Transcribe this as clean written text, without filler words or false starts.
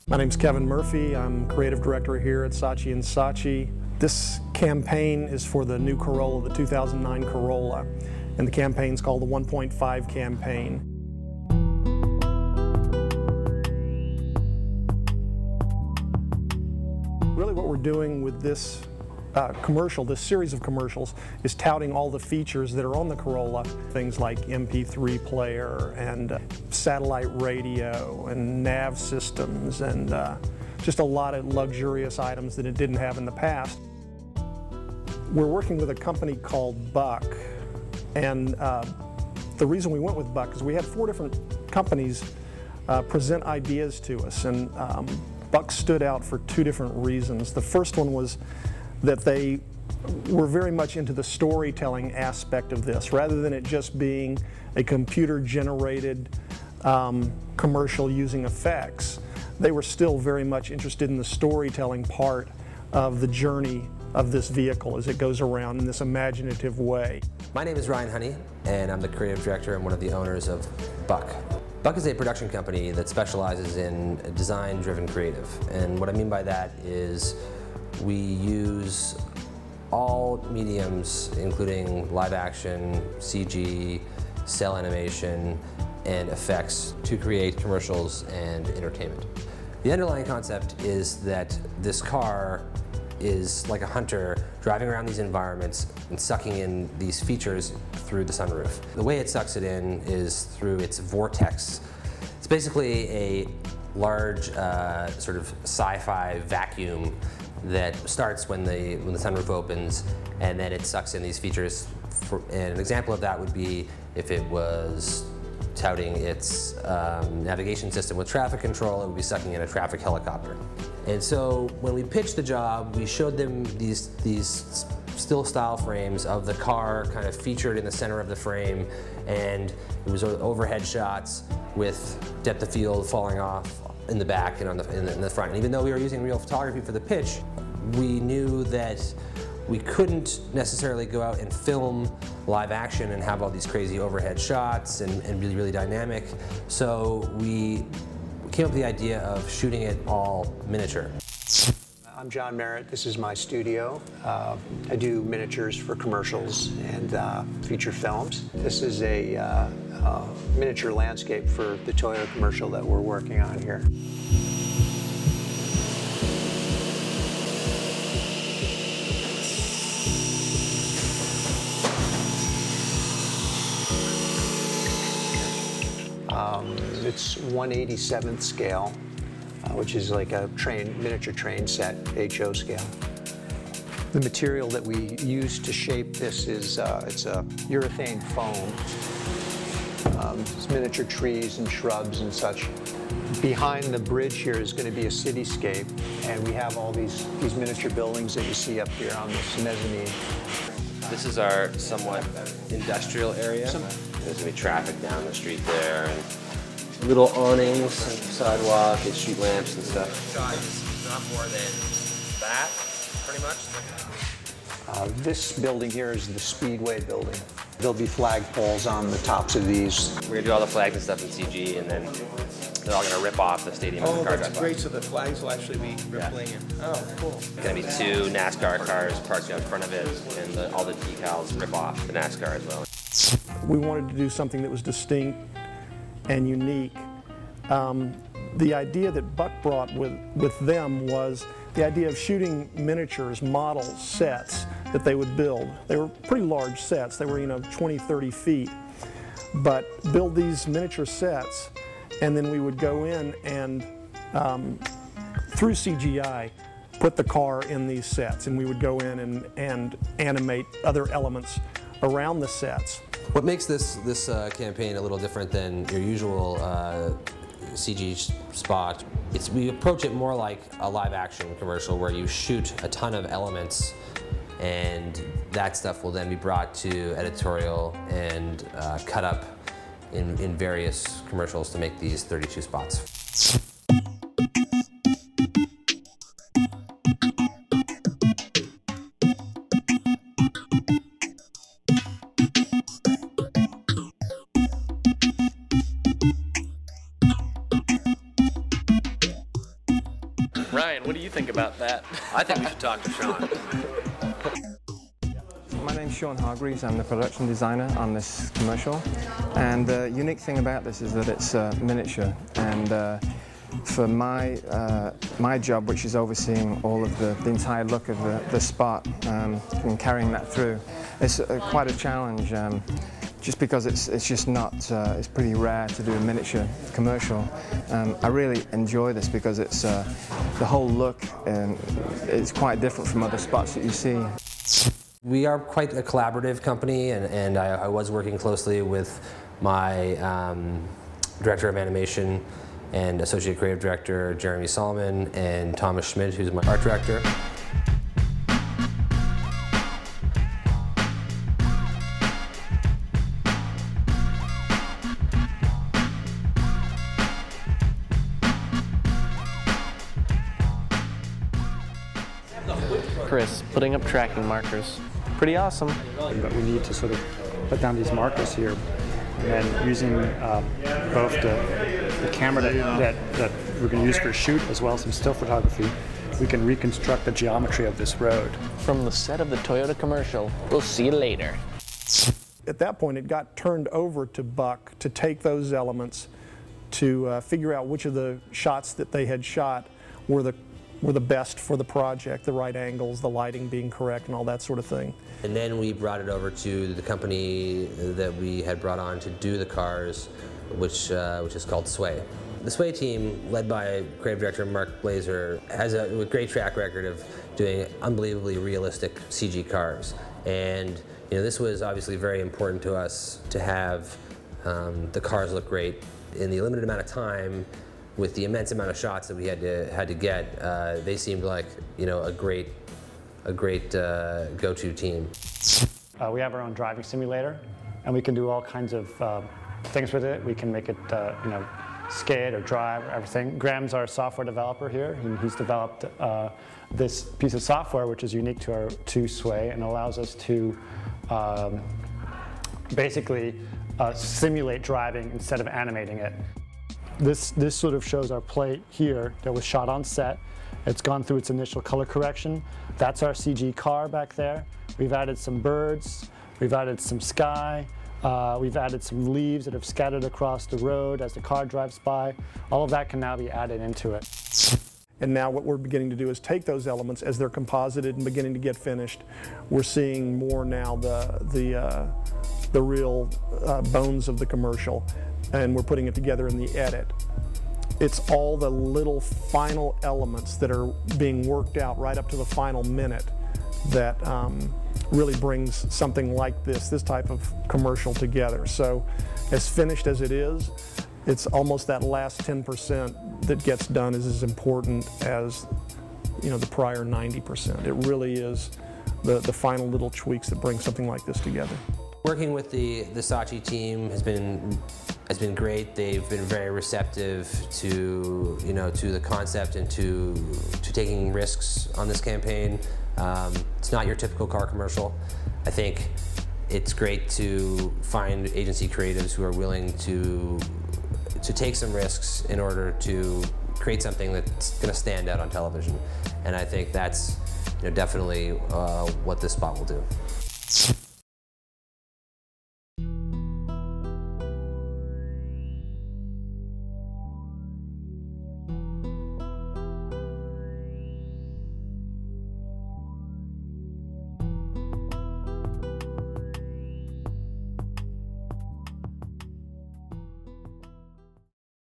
My name's Kevin Murphy. I'm creative director here at Saatchi & Saatchi. This campaign is for the new Corolla, the 2009 Corolla, and the campaign's called the 1.5 campaign. Really what we're doing with this commercial, this series of commercials, is touting all the features that are on the Corolla. Things like MP3 player and satellite radio and nav systems and just a lot of luxurious items that it didn't have in the past. We're working with a company called Buck, and the reason we went with Buck is we had 4 different companies present ideas to us, and Buck stood out for 2 different reasons. The first one was that they were very much into the storytelling aspect of this. Rather than it just being a computer-generated commercial using effects, they were still very much interested in the storytelling part of the journey of this vehicle as it goes around in this imaginative way. My name is Ryan Honey, and I'm the creative director and one of the owners of Buck. Buck is a production company that specializes in design-driven creative, and what I mean by that is we use all mediums, including live action, CG, cell animation, and effects to create commercials and entertainment. The underlying concept is that this car is like a hunter driving around these environments and sucking in these features through the sunroof. The way it sucks it in is through its vortex. It's basically a large sort of sci-fi vacuum that starts when the sunroof opens, and then it sucks in these features. And an example of that would be if it was touting its navigation system with traffic control, it would be sucking in a traffic helicopter. And so when we pitched the job, we showed them these still style frames of the car kind of featured in the center of the frame, and it was overhead shots with depth of field falling off in the back and in the front. And even though we were using real photography for the pitch, we knew that we couldn't necessarily go out and film live action and have all these crazy overhead shots and really, really dynamic. So we came up with the idea of shooting it all miniature. I'm John Merritt. This is my studio. I do miniatures for commercials and feature films. This is a miniature landscape for the Toyota commercial that we're working on here. It's 1/87th scale, which is like a miniature train set, HO scale. The material that we use to shape this is it's a urethane foam. It's miniature trees and shrubs and such. Behind the bridge here is going to be a cityscape, and we have all these miniature buildings that you see up here on this mezzanine. This is our somewhat industrial area. There's going to be traffic down the street there, and little awnings and sidewalk and street lamps and stuff. Size not more than that, pretty much. This building here is the Speedway building. There'll be flagpoles on the tops of these. We're going to do all the flags and stuff in CG, and then they're all going to rip off the stadium. Oh, that's great. So the flags will actually be rippling. Yeah. Oh, cool. It's going to be 2 NASCAR cars parked out in front of it, and all the decals rip off the NASCAR as well. We wanted to do something that was distinct and unique. The idea that Buck brought with them was the idea of shooting miniatures, models, sets that they would build. They were pretty large sets. They were, 20, 30 feet. But build these miniature sets, and then we would go in and, through CGI, put the car in these sets, and we would go in and animate other elements around the sets. What makes this campaign a little different than your usual CG spot, we approach it more like a live action commercial where you shoot a ton of elements, and that stuff will then be brought to editorial and cut up in various commercials to make these 32 spots. you think about that? I think we should talk to Sean. My name's Sean Hargreaves. I'm the production designer on this commercial. And the unique thing about this is that it's miniature. And for my job, which is overseeing all of the entire look of the spot and carrying that through, it's quite a challenge. Just because it's just not, it's pretty rare to do a miniature commercial. I really enjoy this because it's the whole look and it's quite different from other spots that you see. We are quite a collaborative company, and I was working closely with my director of animation and associate creative director, Jeremy Solomon, and Thomas Schmidt, who's my art director. Chris, putting up tracking markers. Pretty awesome. But we need to sort of put down these markers here, and then using both the camera that we're going to use for a shoot as well as some still photography, we can reconstruct the geometry of this road. From the set of the Toyota commercial. We'll see you later. At that point, it got turned over to Buck to take those elements to figure out which of the shots that they had shot were the best for the project, the right angles, the lighting being correct, and all that sort of thing. And then we brought it over to the company that we had brought on to do the cars, which is called Sway. The Sway team, led by creative director Mark Blazer, has a great track record of doing unbelievably realistic CG cars. And this was obviously very important to us to have the cars look great in the limited amount of time. With the immense amount of shots that we had to get, they seemed like a great go-to team. We have our own driving simulator, and we can do all kinds of things with it. We can make it, skate or drive or everything. Graham's our software developer here, and he's developed this piece of software which is unique to Sway and allows us to basically simulate driving instead of animating it. This sort of shows our plate here that was shot on set. It's gone through its initial color correction. That's our CG car back there. We've added some birds, we've added some sky, we've added some leaves that have scattered across the road as the car drives by. All of that can now be added into it. And now what we're beginning to do is take those elements as they're composited and beginning to get finished. We're seeing more now the real bones of the commercial, and we're putting it together in the edit. It's all the little final elements that are being worked out right up to the final minute that really brings something like this type of commercial together. So as finished as it is, it's almost that last 10% that gets done is as important as the prior 90%. It really is the final little tweaks that bring something like this together. Working with the Saatchi team has been great. They've been very receptive to the concept and to taking risks on this campaign. It's not your typical car commercial. I think it's great to find agency creatives who are willing to take some risks in order to create something that's going to stand out on television. And I think that's definitely what this spot will do.